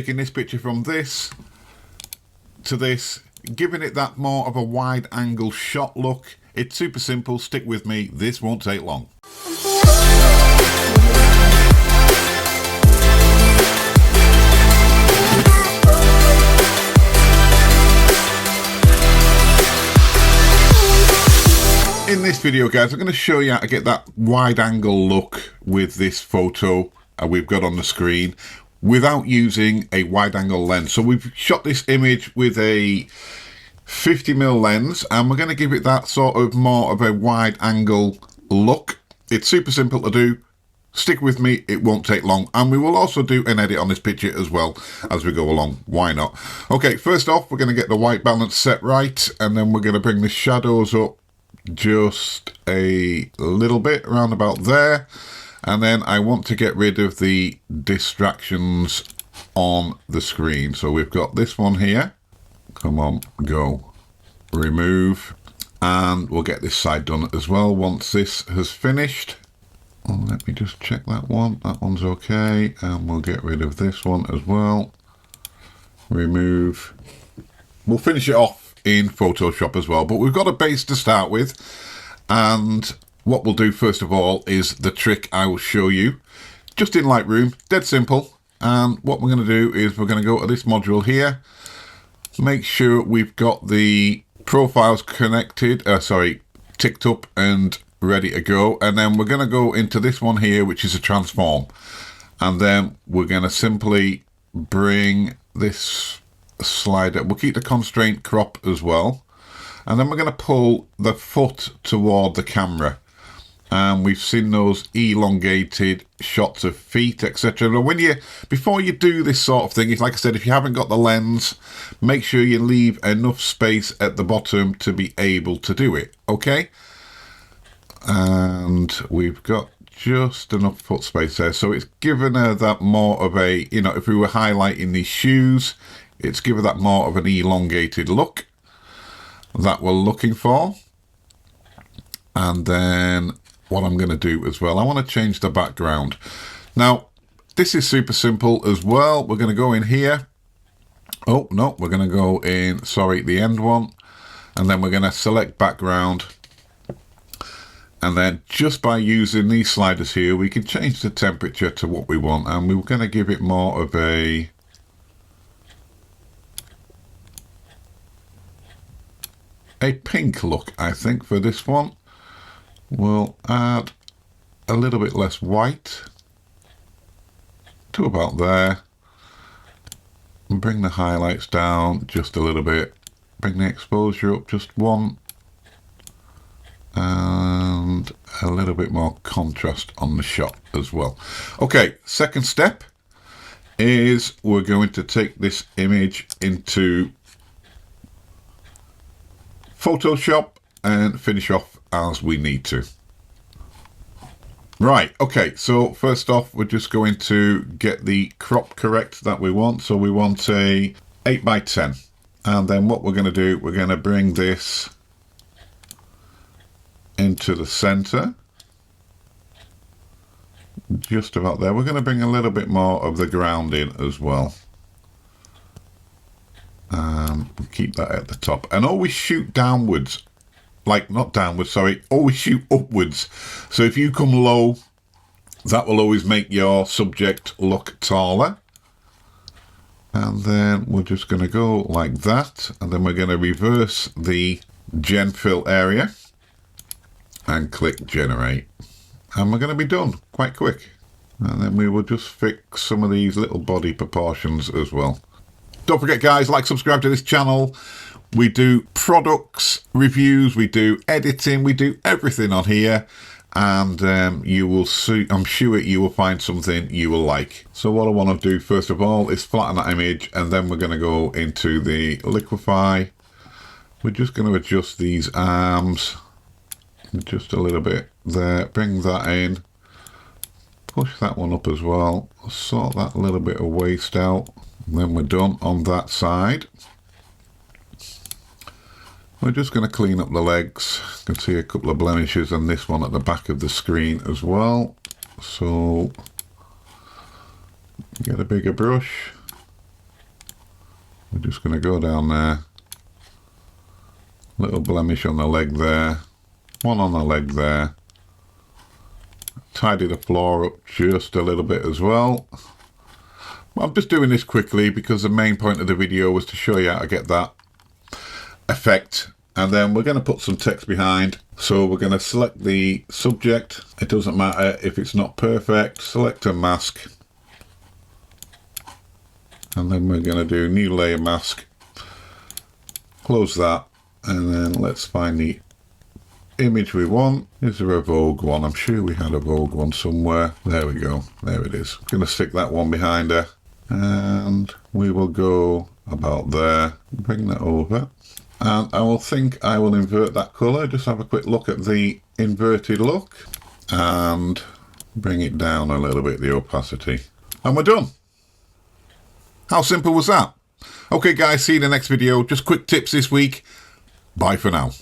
Taking this picture from this to this, giving it that more of a wide angle shot look. It's super simple, stick with me, this won't take long. In this video guys, I'm going to show you how to get that wide angle look with this photo we've got on the screen without using a wide angle lens. So we've shot this image with a 50mm lens and we're going to give it that sort of more of a wide angle look. It's super simple to do. Stick with me, it won't take long, and we will also do an edit on this picture as well as we go along. Why not? Okay, first off we're going to get the white balance set right, and then we're going to bring the shadows up just a little bit around about there, and then I want to get rid of the distractions on the screen. So we've got this one here, come on, go, remove, and we'll get this side done as well once this has finished. Oh, let me just check that one's okay, and we'll get rid of this one as well, remove. We'll finish it off in Photoshop as well, but we've got a base to start with, and what we'll do first of all is the trick I will show you just in Lightroom, dead simple. And what we're going to do is we're going to go to this module here, make sure we've got the profiles connected, ticked up and ready to go, and then we're going to go into this one here which is a transform, and then we're going to simply bring this slider, we'll keep the constraint crop as well, and then we're going to pull the foot toward the camera, and we've seen those elongated shots of feet, etc. Before you do this sort of thing, like I said, if you haven't got the lens, make sure you leave enough space at the bottom to be able to do it, okay? And we've got just enough foot space there, so it's given her that more of a, you know, if we were highlighting these shoes, it's given that more of an elongated look that we're looking for. And then what I'm going to do as well, I want to change the background. Now this is super simple as well. We're going to go in here, oh no, we're going to go in, the end one, and then we're going to select background, and then just by using these sliders here we can change the temperature to what we want, and we're going to give it more of a pink look. I think for this one we'll add a little bit less white to about there, and bring the highlights down just a little bit, bring the exposure up just one, and a little bit more contrast on the shot as well. Okay, second step is we're going to take this image into Photoshop and finish off as we need to. Right, okay, so first off we're just going to get the crop correct that we want. So we want a 8x10, and then what we're going to do, we're going to bring this into the center, just about there. We're going to bring a little bit more of the ground in as well. We'll keep that at the top, and always shoot downwards, always shoot upwards. So if you come low, that will always make your subject look taller. And then we're just going to go like that, and then we're going to reverse the gen fill area and click generate, and we're going to be done quite quick. And then we will just fix some of these little body proportions as well. Don't forget guys, like, subscribe to this channel. We do products reviews, we do editing, we do everything on here, and you will see, I'm sure you will find something you will like. So what I want to do first of all is flatten that image, and then we're going to go into the liquify. We're just going to adjust these arms just a little bit there, bring that in, push that one up as well, sort that little bit of waste out. Then we're done on that side. We're just going to clean up the legs. You can see a couple of blemishes on this one at the back of the screen as well. So get a bigger brush, we're just going to go down there. Little blemish on the leg there. One on the leg there. Tidy the floor up just a little bit as well. I'm just doing this quickly because the main point of the video was to show you how to get that effect. And then we're going to put some text behind. So we're going to select the subject. It doesn't matter if it's not perfect. Select a mask. And then we're going to do new layer mask. Close that. And then let's find the image we want. Is there a Vogue one? I'm sure we had a Vogue one somewhere. There we go. There it is. I'm going to stick that one behind her. And we will go about there. Bring that over. And I will think I will invert that colour. Just have a quick look at the inverted look. And bring it down a little bit, the opacity. And we're done. How simple was that? Okay guys, see you in the next video. Just quick tips this week. Bye for now.